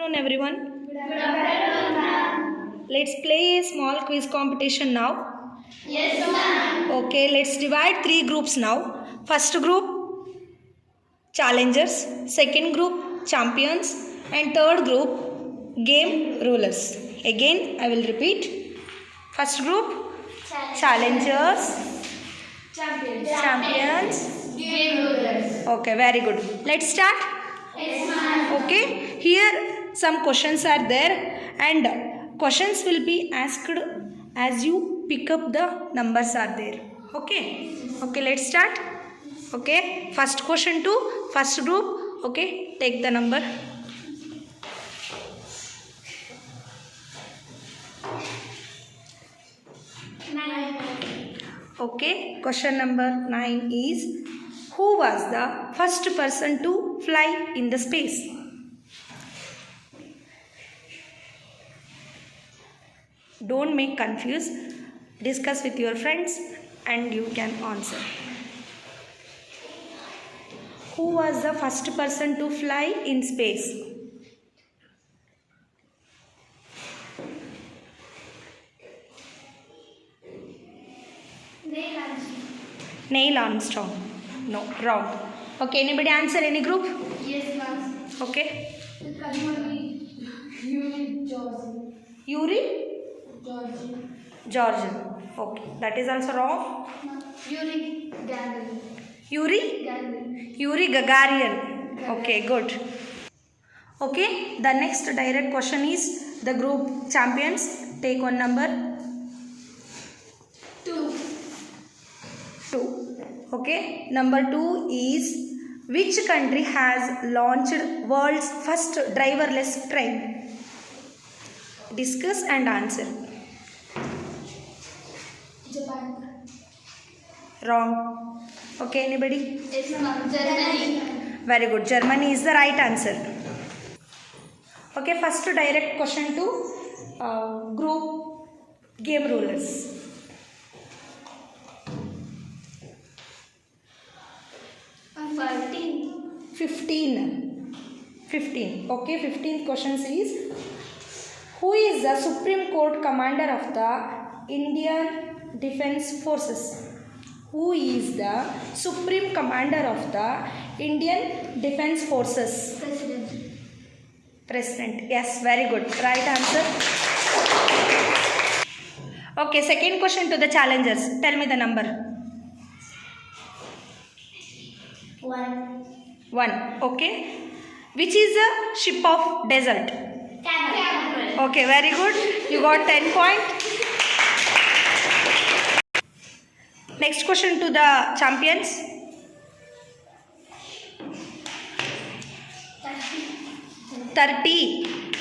afternoon, everyone. Good afternoon, ma'am. Let's play a small quiz competition now. Yes, ma'am. Okay, let's divide 3 groups now. First group, challengers. Second group, champions. And third group, game rulers. Again, I will repeat. First group, challengers. Champions. Game rulers. Okay, very good. Let's start. Yes, ma'am. Okay, here some questions are there and questions will be asked as you pick up the numbers are there. Okay, let's start. Okay, first question to first group. Okay, take the number. Okay, question number 9 is, who was the first person to fly in the space? Don't make confused. Discuss with your friends and you can answer. Who was the first person to fly in space? Neil Armstrong. No, wrong. Okay, anybody answer any group? Yes, ma'am. Okay. Yuri Georgian. Yuri Georgian. Okay, that is also wrong. Yuri Gagarin. Yuri Gagarin. Okay, good. Okay, the next direct question is the group champions. Take one number. 2. 2. Okay, number 2 is, which country has launched world's first driverless train? Discuss and answer. Japan. Wrong. Okay, anybody? Yes, ma'am. Germany. Very good. Germany is the right answer. Okay, first direct question to group game rulers. 15. Okay, 15th question is, who is the Supreme Court Commander of the Indian Defence Forces? Who is the Supreme Commander of the Indian Defence Forces? President. Yes, very good. Right answer. Okay, second question to the challengers. Tell me the number. 1. Okay. Which is a ship of desert? Camel. Okay, very good. You got 10 points. Next question to the champions. 30.